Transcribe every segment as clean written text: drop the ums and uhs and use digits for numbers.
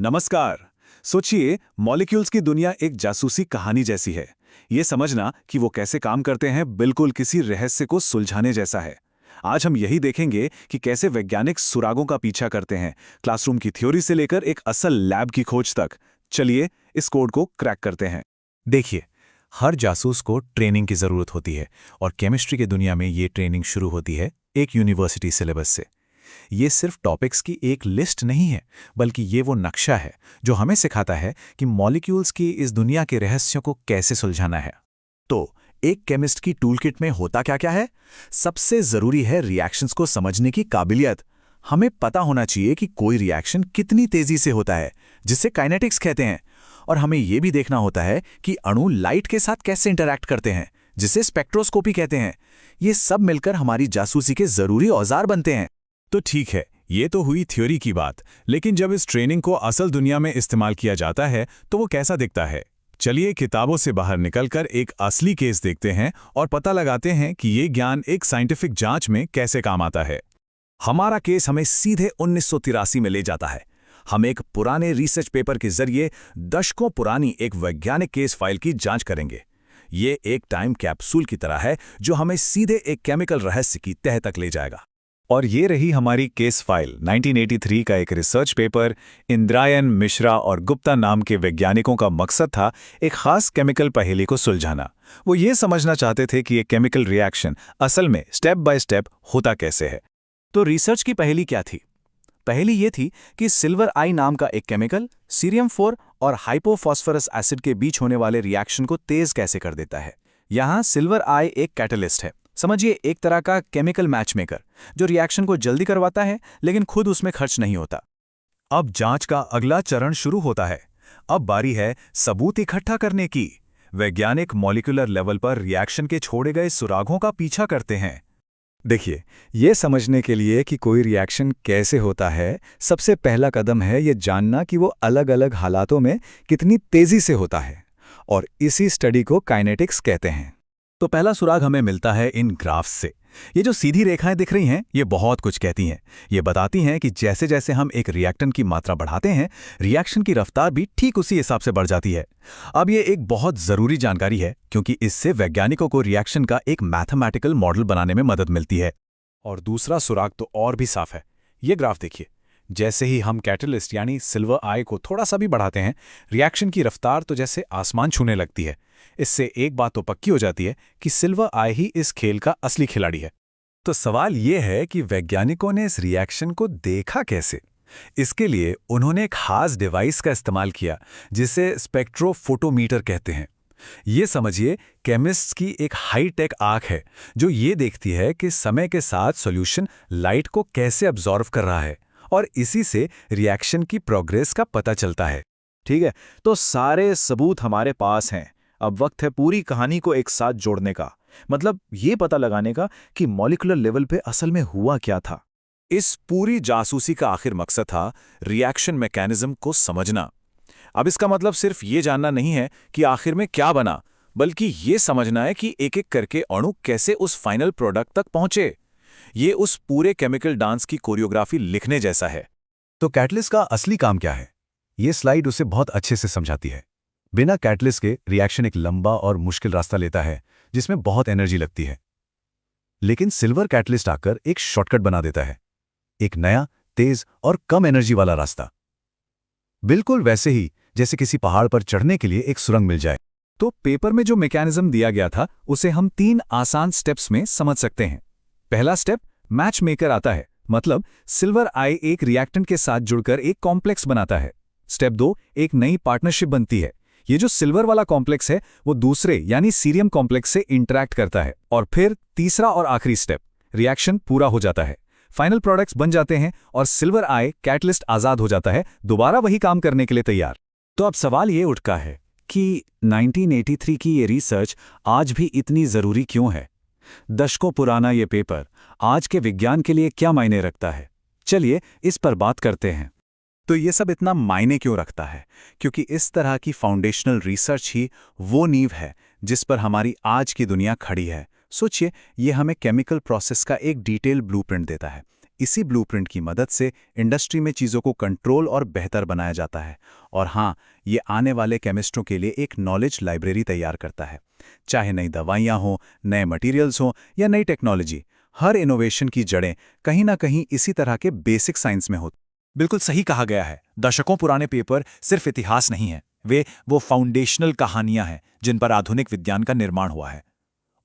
नमस्कार। सोचिए, मॉलिक्यूल्स की दुनिया एक जासूसी कहानी जैसी है। ये समझना कि वो कैसे काम करते हैं बिल्कुल किसी रहस्य को सुलझाने जैसा है। आज हम यही देखेंगे कि कैसे वैज्ञानिक सुरागों का पीछा करते हैं, क्लासरूम की थ्योरी से लेकर एक असल लैब की खोज तक। चलिए इस कोड को क्रैक करते हैं। देखिए, हर जासूस को ट्रेनिंग की ज़रूरत होती है और केमिस्ट्री की दुनिया में ये ट्रेनिंग शुरू होती है एक यूनिवर्सिटी सिलेबस से। ये सिर्फ टॉपिक्स की एक लिस्ट नहीं है, बल्कि ये वो नक्शा है जो हमें सिखाता है कि मॉलिक्यूल्स की इस दुनिया के रहस्यों को कैसे सुलझाना है। तो एक केमिस्ट की टूलकिट में होता क्या क्या है? सबसे ज़रूरी है रिएक्शंस को समझने की काबिलियत। हमें पता होना चाहिए कि कोई रिएक्शन कितनी तेज़ी से होता है, जिसे काइनेटिक्स कहते हैं। और हमें यह भी देखना होता है कि अणु लाइट के साथ कैसे इंटरैक्ट करते हैं, जिसे स्पेक्ट्रोस्कोपी कहते हैं। ये सब मिलकर हमारी जासूसी के ज़रूरी औजार बनते हैं। तो ठीक है, ये तो हुई थ्योरी की बात, लेकिन जब इस ट्रेनिंग को असल दुनिया में इस्तेमाल किया जाता है तो वो कैसा दिखता है? चलिए किताबों से बाहर निकलकर एक असली केस देखते हैं और पता लगाते हैं कि ये ज्ञान एक साइंटिफिक जांच में कैसे काम आता है। हमारा केस हमें सीधे 1983 में ले जाता है। हम एक पुराने रिसर्च पेपर के जरिए दशकों पुरानी एक वैज्ञानिक केस फाइल की जांच करेंगे। ये एक टाइम कैप्सूल की तरह है जो हमें सीधे एक केमिकल रहस्य की तह तक ले जाएगा। और ये रही हमारी केस फाइल। 1983 का एक रिसर्च पेपर। इंद्रायन, मिश्रा और गुप्ता नाम के वैज्ञानिकों का मकसद था एक खास केमिकल पहेली को सुलझाना। वो ये समझना चाहते थे कि ये केमिकल रिएक्शन असल में स्टेप बाय स्टेप होता कैसे है। तो रिसर्च की पहेली क्या थी? पहेली ये थी कि सिल्वर आई नाम का एक केमिकल सीरियम 4 और हाइपोफॉस्फोरस एसिड के बीच होने वाले रिएक्शन को तेज कैसे कर देता है। यहाँ सिल्वर आई एक कैटलिस्ट है, समझिए एक तरह का केमिकल मैचमेकर, जो रिएक्शन को जल्दी करवाता है लेकिन खुद उसमें खर्च नहीं होता। अब जांच का अगला चरण शुरू होता है। अब बारी है सबूत इकट्ठा करने की। वैज्ञानिक मॉलिक्यूलर लेवल पर रिएक्शन के छोड़े गए सुरागों का पीछा करते हैं। देखिए, ये समझने के लिए कि कोई रिएक्शन कैसे होता है, सबसे पहला कदम है ये जानना कि वो अलग-अलग हालातों में कितनी तेजी से होता है, और इसी स्टडी को काइनेटिक्स कहते हैं। तो पहला सुराग हमें मिलता है इन ग्राफ्स से। ये जो सीधी रेखाएं दिख रही हैं, ये बहुत कुछ कहती हैं। ये बताती हैं कि जैसे जैसे हम एक रिएक्टेंट की मात्रा बढ़ाते हैं, रिएक्शन की रफ्तार भी ठीक उसी हिसाब से बढ़ जाती है। अब ये एक बहुत ज़रूरी जानकारी है, क्योंकि इससे वैज्ञानिकों को रिएक्शन का एक मैथमेटिकल मॉडल बनाने में मदद मिलती है। और दूसरा सुराग तो और भी साफ है। ये ग्राफ देखिए, जैसे ही हम कैटलिस्ट यानी सिल्वर आई को थोड़ा सा भी बढ़ाते हैं, रिएक्शन की रफ्तार तो जैसे आसमान छूने लगती है। इससे एक बात तो पक्की हो जाती है कि सिल्वर आई ही इस खेल का असली खिलाड़ी है। तो सवाल ये है कि वैज्ञानिकों ने इस रिएक्शन को देखा कैसे? इसके लिए उन्होंने एक खास डिवाइस का इस्तेमाल किया, जिसे स्पेक्ट्रोफोटोमीटर कहते हैं। ये समझिए केमिस्ट्स की एक हाई टेक आंख है, जो ये देखती है कि समय के साथ सॉल्यूशन लाइट को कैसे अब्जॉर्व कर रहा है, और इसी से रिएक्शन की प्रोग्रेस का पता चलता है। ठीक है, तो सारे सबूत हमारे पास हैं। अब वक्त है पूरी कहानी को एक साथ जोड़ने का, मतलब ये पता लगाने का कि मॉलिक्यूलर लेवल पे असल में हुआ क्या था। इस पूरी जासूसी का आखिर मकसद था रिएक्शन मैकेनिज्म को समझना। अब इसका मतलब सिर्फ ये जानना नहीं है कि आखिर में क्या बना, बल्कि ये समझना है कि एक एक करके अणु कैसे उस फाइनल प्रोडक्ट तक पहुंचे। ये उस पूरे केमिकल डांस की कोरियोग्राफी लिखने जैसा है। तो कैटलिस्ट का असली काम क्या है? ये स्लाइड उसे बहुत अच्छे से समझाती है। बिना कैटलिस्ट के रिएक्शन एक लंबा और मुश्किल रास्ता लेता है, जिसमें बहुत एनर्जी लगती है। लेकिन सिल्वर कैटलिस्ट आकर एक शॉर्टकट बना देता है, एक नया, तेज और कम एनर्जी वाला रास्ता। बिल्कुल वैसे ही जैसे किसी पहाड़ पर चढ़ने के लिए एक सुरंग मिल जाए। तो पेपर में जो मैकेनिज्म दिया गया था, उसे हम 3 आसान स्टेप्स में समझ सकते हैं। पहला स्टेप, मैच मेकर आता है, मतलब सिल्वर आई एक रिएक्टेंट के साथ जुड़कर एक कॉम्प्लेक्स बनाता है। स्टेप 2, एक नई पार्टनरशिप बनती है। ये जो सिल्वर वाला कॉम्प्लेक्स है, वो दूसरे यानी सीरियम कॉम्प्लेक्स से इंटरैक्ट करता है। और फिर तीसरा और आखिरी स्टेप, रिएक्शन पूरा हो जाता है, फाइनल प्रोडक्ट्स बन जाते हैं और सिल्वर आई कैटलिस्ट आजाद हो जाता है, दोबारा वही काम करने के लिए तैयार। तो अब सवाल ये उठता है कि 1983 की ये रिसर्च आज भी इतनी ज़रूरी क्यों है? दशकों पुराना ये पेपर आज के विज्ञान के लिए क्या मायने रखता है? चलिए इस पर बात करते हैं। तो ये सब इतना मायने क्यों रखता है? क्योंकि इस तरह की फाउंडेशनल रिसर्च ही वो नींव है जिस पर हमारी आज की दुनिया खड़ी है। सोचिए, ये हमें केमिकल प्रोसेस का एक डिटेल ब्लूप्रिंट देता है, इसी ब्लूप्रिंट की मदद से इंडस्ट्री में चीज़ों को कंट्रोल और बेहतर बनाया जाता है। और हाँ, ये आने वाले केमिस्ट्रों के लिए एक नॉलेज लाइब्रेरी तैयार करता है। चाहे नई दवाइयाँ हों, नए मटेरियल्स हों या नई टेक्नोलॉजी, हर इनोवेशन की जड़ें कहीं ना कहीं इसी तरह के बेसिक साइंस में होती। बिल्कुल सही कहा गया है। दशकों पुराने पेपर सिर्फ इतिहास नहीं है, वो फाउंडेशनल कहानियां हैं जिन पर आधुनिक विज्ञान का निर्माण हुआ है।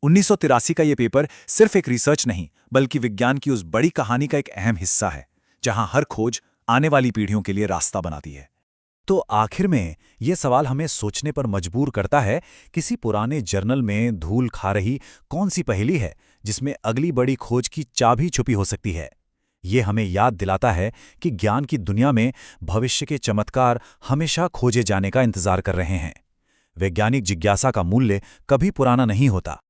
1983 का ये पेपर सिर्फ एक रिसर्च नहीं, बल्कि विज्ञान की उस बड़ी कहानी का एक अहम हिस्सा है, जहां हर खोज आने वाली पीढ़ियों के लिए रास्ता बनाती है। तो आखिर में ये सवाल हमें सोचने पर मजबूर करता है, किसी पुराने जर्नल में धूल खा रही कौन सी पहेली है जिसमें अगली बड़ी खोज की चाबी छुपी हो सकती है। ये हमें याद दिलाता है कि ज्ञान की दुनिया में भविष्य के चमत्कार हमेशा खोजे जाने का इंतजार कर रहे हैं। वैज्ञानिक जिज्ञासा का मूल्य कभी पुराना नहीं होता।